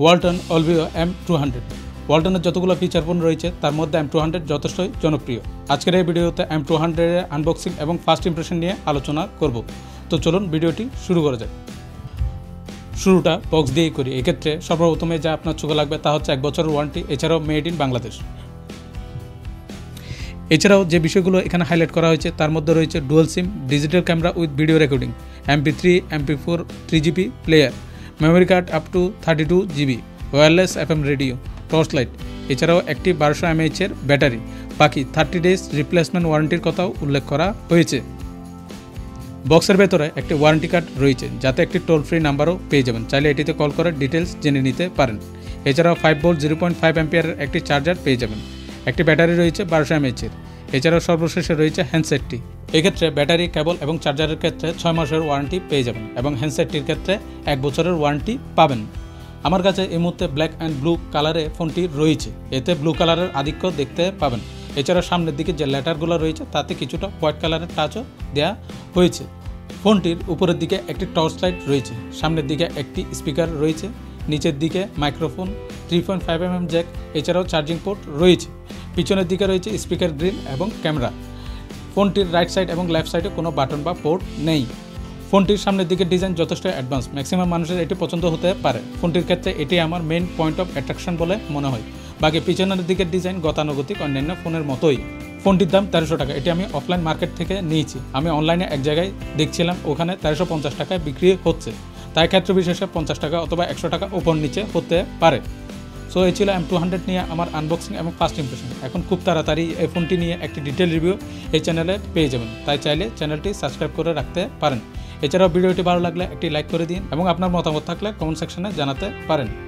Walton অলভিও M200 ওয়ালটনের যতগুলো feature phone রয়েছে তার মধ্যে M200 যথেষ্টই জনপ্রিয়। আজকের এই ভিডিওতে M200 এর আনবক্সিং এবং ফার্স্ট ইমপ্রেশন নিয়ে আলোচনা করব। তো চলুন ভিডিওটি শুরু করা যাক। শুরুটা বক্স দিয়েই করি। এক্ষেত্রে সর্বপ্রথমে যা আপনার চোখে লাগবে তা হচ্ছে 1 বছরের ওয়ারেন্টি, এছাড়াও মেড ইন বাংলাদেশ। এছাড়াও যে বিষয়গুলো এখানে হাইলাইট করা হয়েছে তার মধ্যে রয়েছে dual SIM, digital camera with video recording, MP3, MP4, 3GB player, memory card up to 32GB, wireless FM radio, torch light, এছাড়াও একটি 1200 mAh এর ব্যাটারি। বাকি 30 ডেজ রিপ্লেসমেন্ট ওয়ারেন্টির কথাও উল্লেখ করা হয়েছে। বক্সের ভেতরে একটি ওয়ারেন্টি কার্ড রয়েছে, যাতে একটি টোল ফ্রি নাম্বারও পেয়ে যাবেন। চাইলে এটিতে কল করে ডিটেলস জেনে নিতে পারেন। এছাড়াও 5 ভোল্ট 0.5 অ্যাম্পিয়ারের একটি চার্জার পেয়ে যাবেন। একটি ব্যাটারি রয়েছে 1200 mAh এর। এছাড়াও সর্বশেষে রয়েছে হ্যান্ডসেটটি। এক্ষেত্রে ব্যাটারি, কেবল এবং চার্জারের ক্ষেত্রে 6 মাসের ওয়ারেন্টি পেয়ে যাবেন এবং হ্যান্ডসেটটির ক্ষেত্রে 1 বছরের ওয়ারেন্টি পাবেন। আমার কাছে এই মুহূর্তে ব্ল্যাক অ্যান্ড ব্লু কালারে ফোনটি রয়েছে। এতে ব্লু কালারের আধিক্য দেখতে পাবেন। এছাড়া সামনের দিকে যে লেটারগুলো রয়েছে তাতে কিছুটা হোয়াইট কালারের টাচও দেওয়া হয়েছে। ফোনটির উপরের দিকে একটি টর্চ লাইট রয়েছে, সামনের দিকে একটি স্পিকার রয়েছে, নিচের দিকে মাইক্রোফোন, 3.5mm জ্যাক, এছাড়াও চার্জিং পোর্ট রয়েছে। পিছনের দিকে রয়েছে স্পিকার গ্রিল এবং ক্যামেরা। ফোনটির রাইট সাইড এবং লেফট সাইডে কোনো বাটন বা পোর্ট নেই। ফোনটির সামনের দিকে ডিজাইন যথেষ্ট অ্যাডভান্স, ম্যাক্সিমাম মানুষের এটি পছন্দ হতে পারে। ফোনটির ক্ষেত্রে এটি আমার মেইন পয়েন্ট অফ অ্যাট্রাকশন বলে মনে হয়। বাকি পিছনের দিকের ডিজাইন গতানুগতিক অন্যান্য ফোনের মতোই। ফোনটির দাম 1300 টাকা। এটি আমি অফলাইন মার্কেট থেকে নিয়েছি। আমি অনলাইনে এক জায়গায় দেখছিলাম, ওখানে 1350 টাকায় বিক্রি হচ্ছে। তাই ক্ষেত্র বিশেষে 50 টাকা অথবা 100 টাকা উপর নিচে হতে পারে। সো এই ছিল M200 নিয়ে আমার আনবক্সিং এবং ফার্স্ট ইমপ্রেশন। এখন খুব তাড়াতাড়ি এই ফোনটি নিয়ে একটি ডিটেল রিভিউ এই চ্যানেলে পেয়ে যাবেন। তাই চাইলে চ্যানেলটি সাবস্ক্রাইব করে রাখতে পারেন। এছাড়াও ভিডিওটি ভালো লাগলে একটি লাইক করে দিন এবং আপনার মতামত থাকলে কমেন্ট সেকশনে জানাতে পারেন।